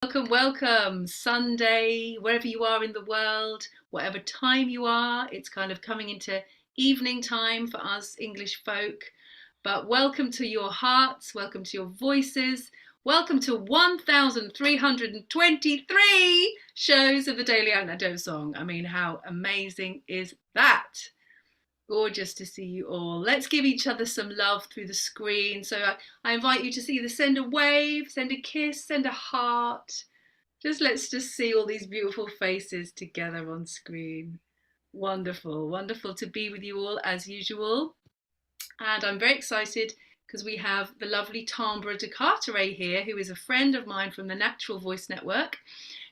Welcome. Sunday, wherever you are in the world, whatever time you are, it's kind of coming into evening time for us English folk. But welcome to your hearts, welcome to your voices, welcome to 1,323 shows of the Daily Antidote song. I mean, how amazing is that? Gorgeous to see you all. Let's give each other some love through the screen. So I invite you to either send a wave, send a kiss, send a heart. Let's see all these beautiful faces together on screen. Wonderful, wonderful to be with you all as usual. And I'm very excited because we have the lovely Tembre de Carteret here, who is a friend of mine from the Natural Voice Network,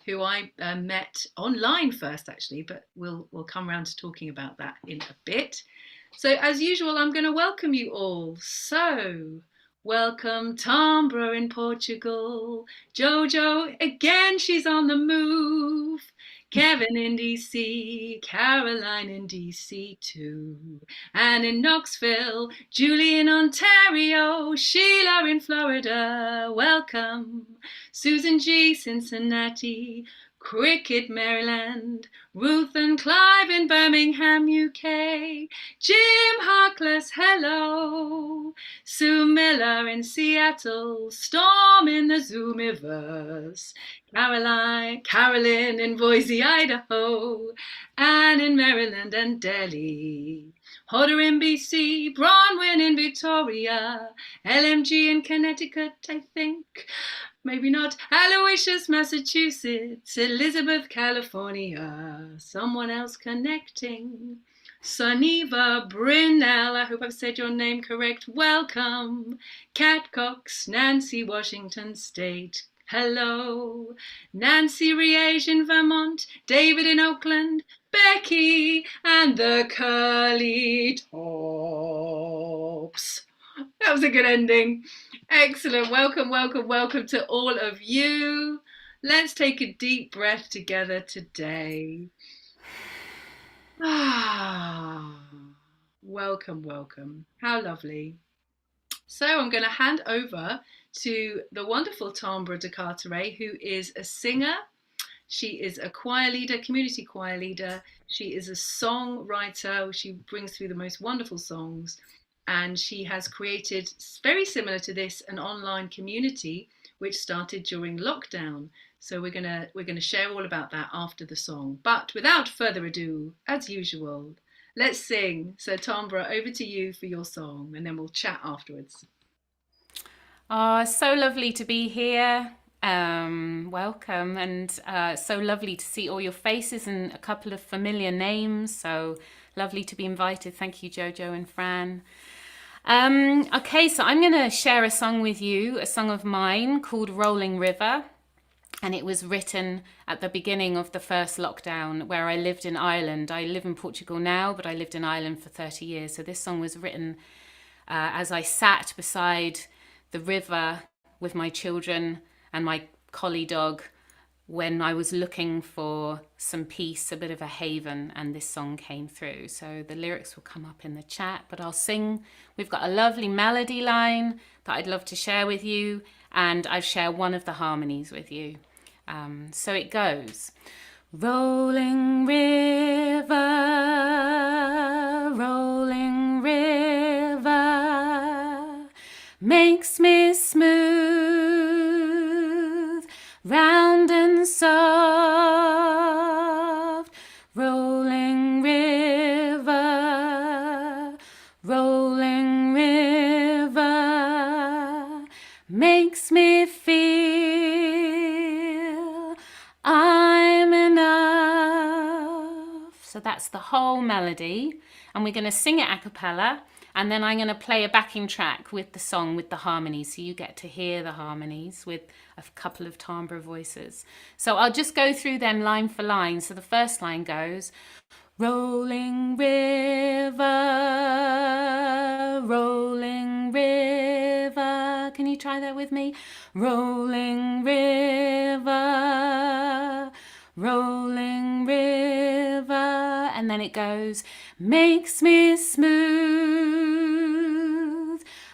who I met online first actually, but we'll come around to talking about that in a bit. So as usual, I'm going to welcome you all. So welcome Tembre in Portugal, Jojo again, she's on the move, Kevin in DC, Caroline in DC too, and in Knoxville, Julie in Ontario, Sheila in Florida, welcome, Susan G, Cincinnati, Cricket, Maryland, Ruth and Clive in Birmingham, UK, Jim Harkless, hello, Sue Miller in Seattle, Storm in the Zoomiverse, Carolyn in Boise, Idaho, Anne in Maryland and Delhi, Hodder in BC, Bronwyn in Victoria, LMG in Connecticut, I think, maybe not, Aloysius, Massachusetts, Elizabeth, California, someone else connecting, Suniva, Brynell, I hope I've said your name correct, welcome, Cat Cox, Nancy, Washington State, hello, Nancy Riege in Vermont, David in Oakland, Becky and the Curly Tops. That was a good ending. Excellent. Welcome to all of you. Let's take a deep breath together today. Welcome. How lovely. So I'm going to hand over to the wonderful Tembre de Carteret, who is a singer. She is a choir leader, community choir leader. She is a songwriter. She brings through the most wonderful songs. And she has created, very similar to this, an online community which started during lockdown. So we're gonna share all about that after the song. But without further ado, as usual, let's sing. So Tembre, over to you for your song, and then we'll chat afterwards. So lovely to be here. Welcome, and so lovely to see all your faces and a couple of familiar names. So lovely to be invited. Thank you, Jojo and Fran. Okay, so I'm going to share a song with you, a song of mine called Rolling River. And it was written at the beginning of the first lockdown where I lived in Ireland. I live in Portugal now, but I lived in Ireland for 30 years. So this song was written as I sat beside the river with my children and my collie dog when I was looking for some peace, a bit of a haven, and this song came through. So the lyrics will come up in the chat, but I'll sing. We've got a lovely melody line that I'd love to share with you, and I've shared one of the harmonies with you. So it goes. Rolling river, makes me smooth, round and soft. Rolling river, makes me feel I'm enough. So that's the whole melody, and we're going to sing it a cappella. And then I'm going to play a backing track with the song, with the harmonies, so you get to hear the harmonies with a couple of timbre voices. So I'll just go through them line for line. So the first line goes, rolling river. Can you try that with me? Rolling river. And then it goes, makes me smooth,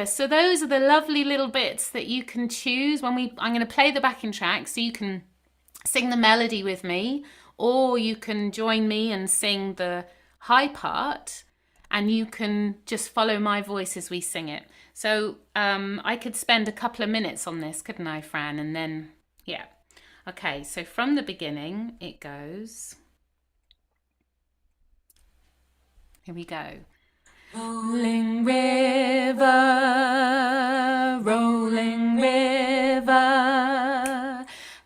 gorgeous. So those are the lovely little bits that you can choose I'm going to play the backing track so you can sing the melody with me, or you can join me and sing the high part, and you can just follow my voice as we sing it. So I could spend a couple of minutes on this, couldn't I, Fran? And then, yeah. Okay, so from the beginning, it goes. Here we go. Rolling river,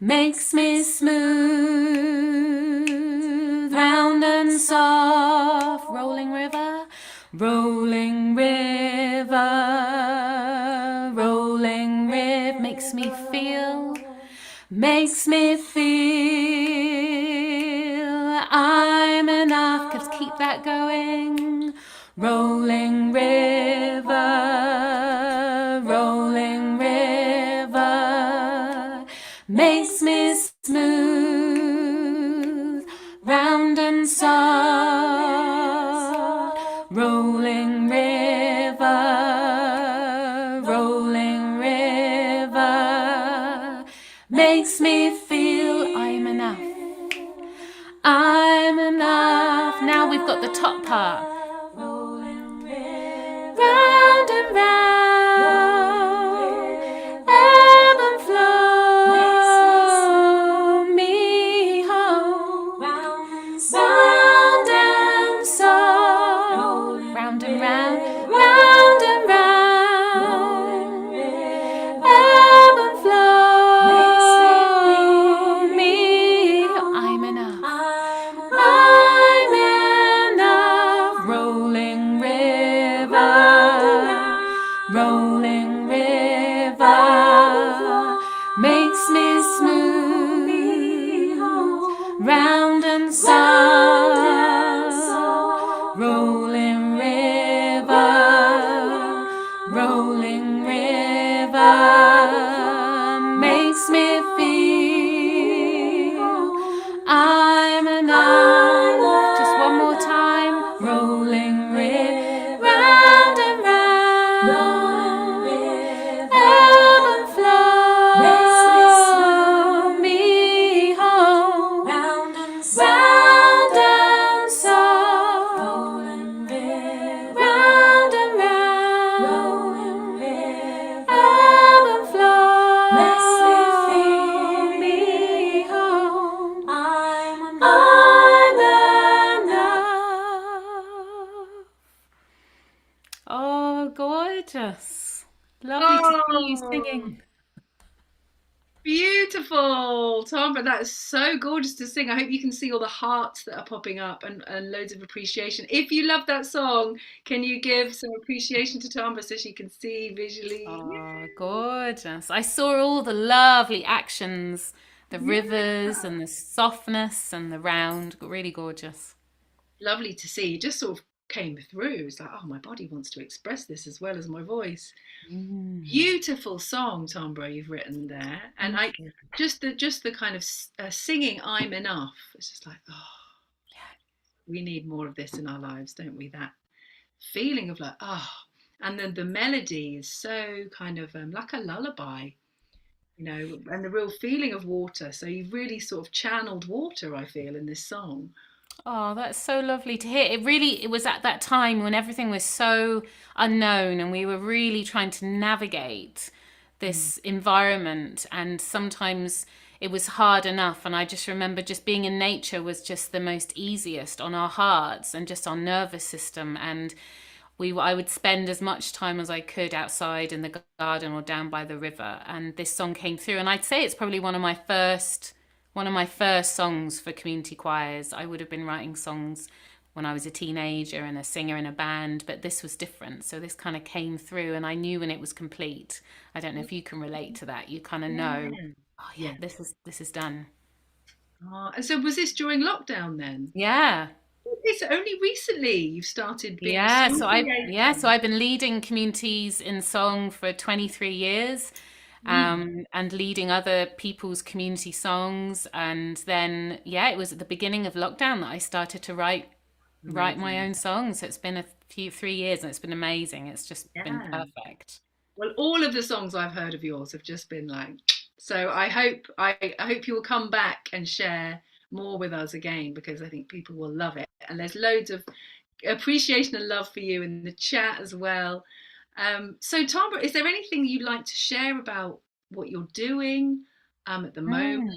makes me smooth, round and soft. Rolling river, rolling river, rolling river, makes me feel I'm enough. Let's keep that going. Rolling river, makes me smooth, round and soft. Rolling river, makes me feel I'm enough. I'm enough. Now we've got the top part. Round and round, ebb and flow, me home. Round and soft, round and round, round and round, ebb and flow, me home. I'm enough. I'm enough. Rolling river, makes me smooth, round and soft. Rolling river, makes me feel I'm enough. Just one more time. Rolling river, round and round, ebb and flow, me home. Round and soft, round and round, ebb and flow, me home. I'm enough. Oh, gorgeous. Lovely to see you singing. Beautiful, Tom, but that is so gorgeous to sing. I hope you can see all the hearts that are popping up and loads of appreciation. If you love that song, can you give some appreciation to Tom so she can see visually? Oh, gorgeous. I saw all the lovely actions, the Yeah. rivers and the softness and the round. Really gorgeous. Lovely to see. You just sort of came through. It's like, oh, my body wants to express this as well as my voice. Mm, Beautiful song, Tembre, you've written there, and thank I you. just the kind of singing "I'm Enough." It's just like, oh, we need more of this in our lives, don't we? That feeling of like, oh, and then the melody is so kind of like a lullaby, and the real feeling of water. So you've really sort of channeled water, I feel, in this song. Oh, that's so lovely to hear. It was at that time when everything was so unknown and we were really trying to navigate Mm. this environment, and sometimes it was hard enough. And I just remember just being in nature was just the most easiest on our hearts and just our nervous system. And I would spend as much time as I could outside in the garden or down by the river. And this song came through, and I'd say it's probably one of my first songs for community choirs. I would have been writing songs when I was a teenager and a singer in a band, but this was different. So this kind of came through, and I knew when it was complete. I don't know if you can relate to that. You kind of know, Yeah. oh yeah, Yeah. this is done. And so was this during lockdown then? Yeah. It's only recently you've started being a Yeah, song so creator. I've been leading communities in song for 23 years, Mm. and leading other people's community songs. And then, yeah, it was at the beginning of lockdown that I started to write my Amazing. own songs. So it's been 3 years and it's been amazing. It's just been Yeah. perfect. Well, all of the songs I've heard of yours have just been like, so I hope you will come back and share more with us again because I think people will love it. And there's loads of appreciation and love for you in the chat as well. So Tara, is there anything you'd like to share about what you're doing at the moment,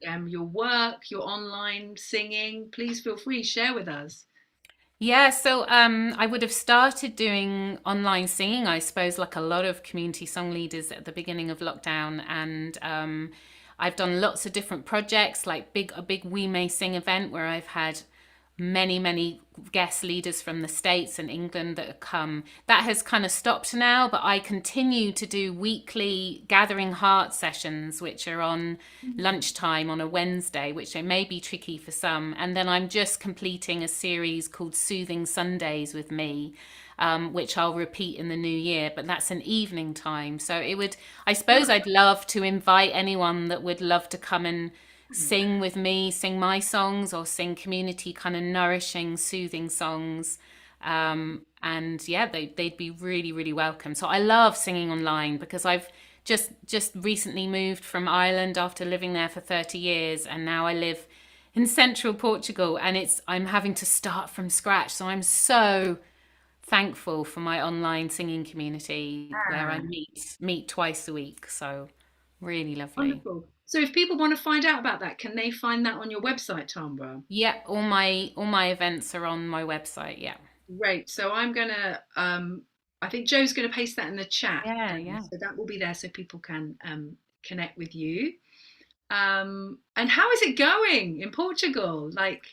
Mm. your work, your online singing? Please feel free, share with us. Yeah, so I would have started doing online singing, I suppose, like a lot of community song leaders at the beginning of lockdown, and I've done lots of different projects, like a big We May Sing event where I've had many guest leaders from the States and England that have come. That has kind of stopped now, but I continue to do weekly Gathering Heart sessions, which are on lunchtime on a Wednesday, which may be tricky for some. And then I'm just completing a series called Soothing Sundays with me. Which I'll repeat in the new year, but that's an evening time. So I suppose I'd love to invite anyone that would love to come and sing with me, sing my songs, or sing community kind of nourishing, soothing songs. And yeah, they'd be really welcome. So I love singing online because I've just recently moved from Ireland after living there for 30 years, and now I live in central Portugal, and I'm having to start from scratch. So I'm so thankful for my online singing community where I Ah, meet twice a week. So really lovely. wonderful. So if people want to find out about that, can they find that on your website, Tambra? Yeah, all my events are on my website. Yeah. Great. So I'm gonna I think Joe's gonna paste that in the chat. Yeah. So that will be there so people can connect with you. And how is it going in Portugal? Like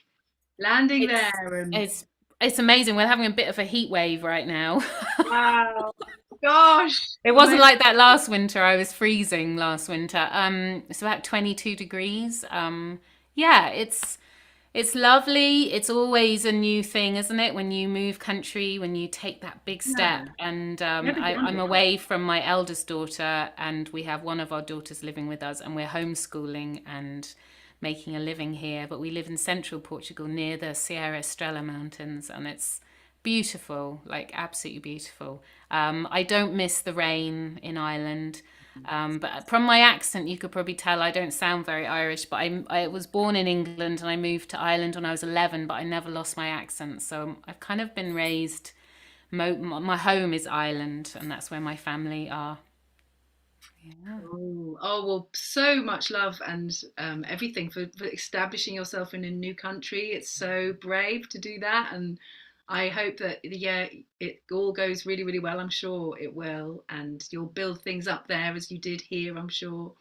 landing It's there and it's it's amazing. We're having a bit of a heat wave right now. wow, gosh, It wasn't amazing. like that last winter. I was freezing last winter. It's about 22 degrees. Yeah, it's lovely. It's always a new thing, isn't it? When you move country, when you take that big step. Yeah, And never I'm wonderful. away from my eldest daughter, and we have one of our daughters living with us, and we're homeschooling and making a living here. But we live in central Portugal near the Sierra Estrela Mountains, and it's beautiful, like absolutely beautiful. I don't miss the rain in Ireland. But from my accent, you could probably tell I don't sound very Irish. But I was born in England and I moved to Ireland when I was 11, but I never lost my accent. So I've kind of been raised, my home is Ireland, and that's where my family are. Yeah. Oh, well, so much love and everything for establishing yourself in a new country. It's so brave to do that, and I hope that yeah, it all goes really well. I'm sure it will, and you'll build things up there as you did here. I'm sure.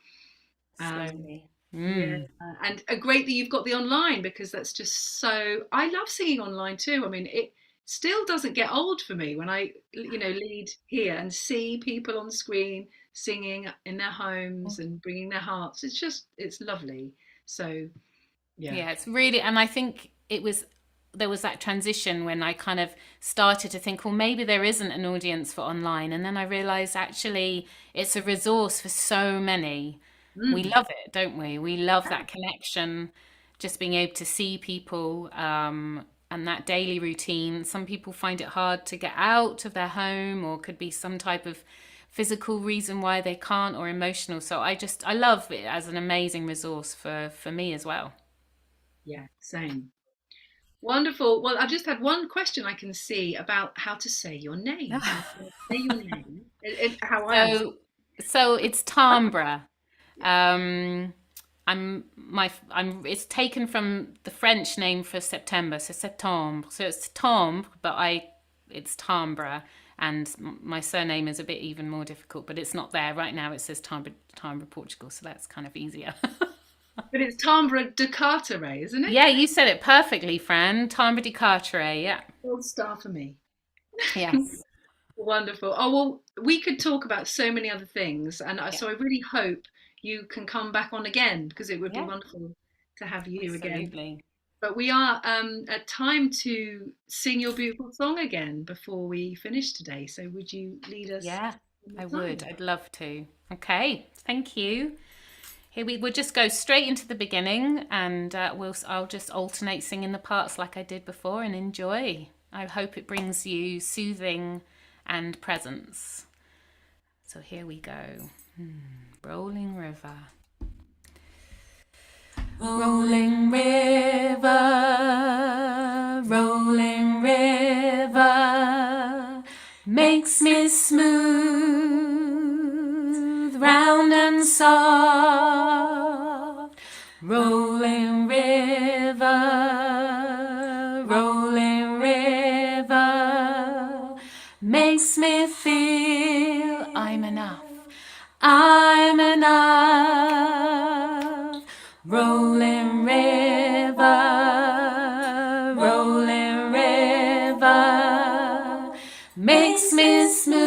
Um, Slowly. yeah, Mm. and great that you've got the online because that's just so. I love singing online too. I mean, it still doesn't get old for me when I, lead here and see people on screen singing in their homes and bringing their hearts. It's lovely. So yeah. Yeah, it's really, and I think there was that transition when I kind of started to think, well, maybe there isn't an audience for online. And then I realized actually it's a resource for so many. We Mm. love it, don't we? We love that connection, just being able to see people, and that daily routine. Some people find it hard to get out of their home, or could be some type of physical reason why they can't, or emotional. So I love it as an amazing resource for me as well. Yeah, same. Wonderful. Well, I've just had one question I can see about how to say your name. How to say your name? How I am. So, so it's Timbre. Um, It's taken from the French name for September, so Septembre. So it's Tembre, but it's Timbre, and my surname is a bit even more difficult, but it's not there right now. It says Timbre, Portugal, so that's kind of easier. But it's Tembre de Carteret, isn't it? Yeah, you said it perfectly, Fran. Timbre de Carteret. Yeah. Gold star for me. Yes. Wonderful. Oh, well, we could talk about so many other things. And Yeah. so I really hope you can come back on again because it would be Yeah. wonderful to have you here again. Absolutely. But we are at time to sing your beautiful song again before we finish today. So would you lead us Yeah, in I the would. song? I'd love to. Okay. Thank you. Here we'll just go straight into the beginning, and I'll just alternate singing the parts like I did before, and enjoy. I hope it brings you soothing and presence. So here we go. Rolling river. Rolling river, makes me smooth, round and soft. Rolling river, makes me feel I'm enough. I'm enough. Rolling river, makes me smooth,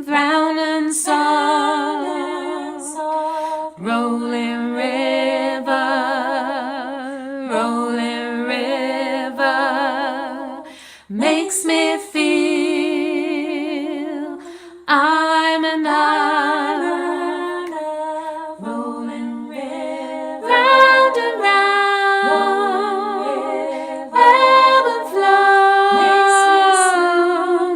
round and soft. Rolling river, makes me feel I'm enough. Rolling river, round and round, ebb and flow,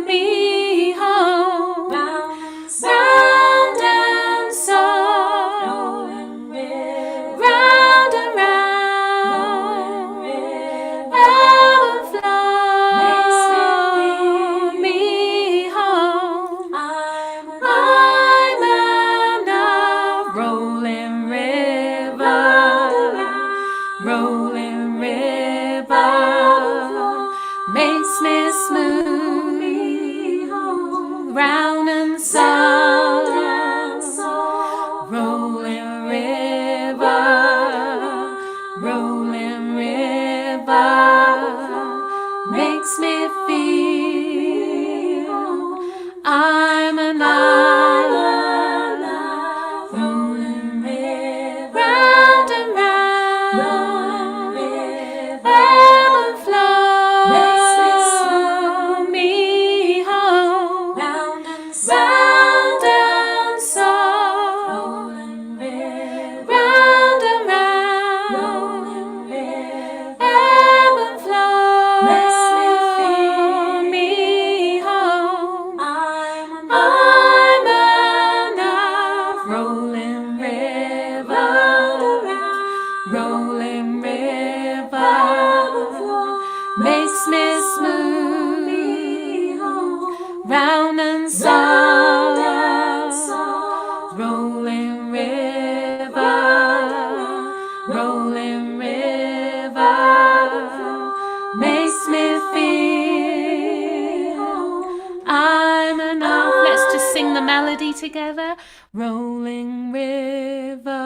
me home, round and soft. Round and round, ebb and flow, me home. I'm enough. Rolling river, makes me smooth, round and soft. Rolling river, makes me feel I'm enough. Rolling river, round and round, ebb and flow, me home, round and soft. Round and round, ebb and flow, me home. I'm enough. Rolling river, makes me smooth, round and soft. Rolling river, makes me feel I'm enough. Let's just sing the melody together. Rolling river,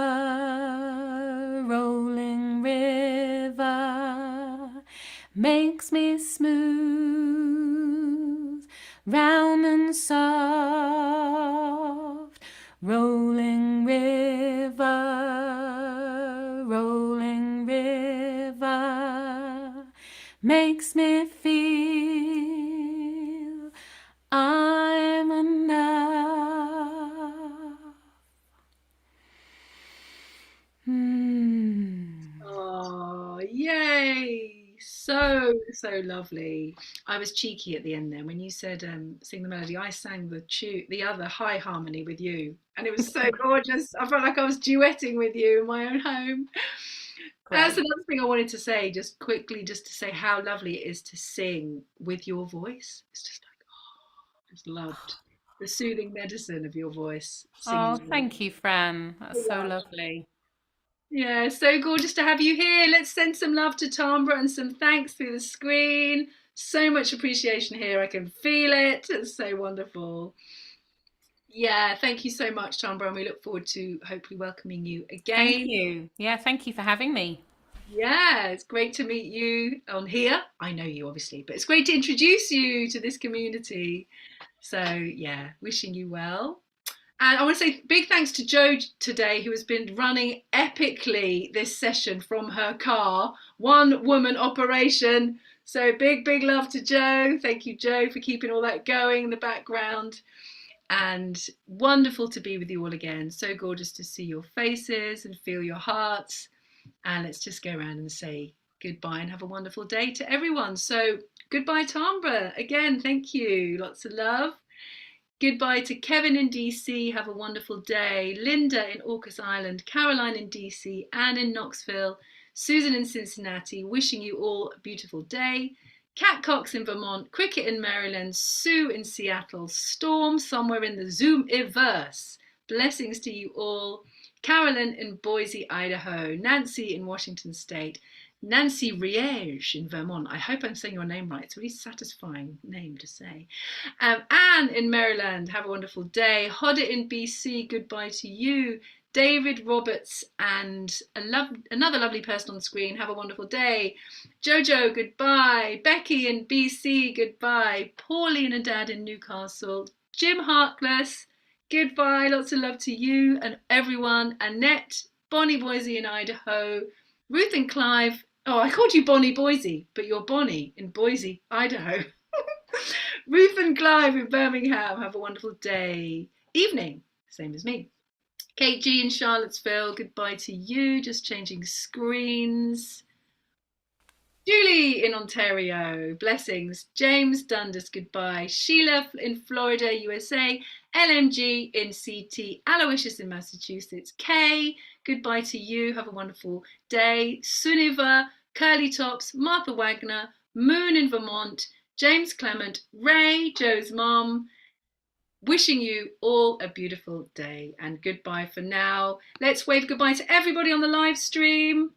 makes me smooth, round and soft. Rolling river, makes me feel I'm enough. Oh, yay! So lovely. I was cheeky at the end then when you said sing the melody. I sang the other high harmony with you, and it was so gorgeous. I felt like I was duetting with you in my own home. That's Great. another thing I wanted to say, just quickly, just to say how lovely it is to sing with your voice. It's just like, oh, just loved the soothing medicine of your voice Oh, singing. thank you, Fran. That's so Yeah. lovely. Yeah, so gorgeous to have you here. Let's send some love to Tembre and some thanks through the screen. So much appreciation here. I can feel it. It's so wonderful. Yeah, thank you so much, Tembre, and we look forward to hopefully welcoming you Thank again. you. Yeah, thank you for having me. Yeah, it's great to meet you on here. I know you obviously, but it's great to introduce you to this community. So, yeah, wishing you well. And I want to say big thanks to Jo today, who has been running epically this session from her car, one woman operation. So big love to Jo. Thank you, Jo, for keeping all that going in the background. And wonderful to be with you all again. So gorgeous to see your faces and feel your hearts. And let's just go around and say goodbye and have a wonderful day to everyone. So goodbye, Tambra. Again, thank you. Lots of love. Goodbye to Kevin in DC. Have a wonderful day. Linda in Orcas Island. Caroline in DC. Anne in Knoxville. Susan in Cincinnati. Wishing you all a beautiful day. Cat Cox in Vermont. Cricket in Maryland. Sue in Seattle. Storm somewhere in the Zoom-iverse. Blessings to you all. Carolyn in Boise, Idaho. Nancy in Washington State. Nancy Riege in Vermont. I hope I'm saying your name right. It's a really satisfying name to say. Anne in Maryland. Have a wonderful day. Hodder in BC. Goodbye to you. David Roberts and another lovely person on screen. Have a wonderful day. Jojo, goodbye. Becky in BC, goodbye. Pauline and Dad in Newcastle. Jim Harkless, goodbye. Lots of love to you and everyone. Annette, Bonnie Boise in Idaho. Ruth and Clive. Oh, I called you Bonnie Boise, but you're Bonnie in Boise, Idaho. Ruth and Clive in Birmingham. Have a wonderful day. Evening, same as me. Kate G in Charlottesville, goodbye to you. Just changing screens. Julie in Ontario, blessings. James Dundas, goodbye. Sheila in Florida, USA. LMG in CT. Aloysius in Massachusetts. Kay, goodbye to you. Have a wonderful day. Suniva, Curly Tops, Martha Wagner, Moon in Vermont. James Clement, Ray, Joe's mom. Wishing you all a beautiful day and goodbye for now. Let's wave goodbye to everybody on the live stream.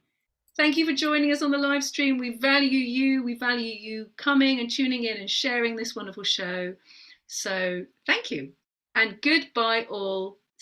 Thank you for joining us on the live stream. We value you. We value you coming and tuning in and sharing this wonderful show. So thank you and goodbye all.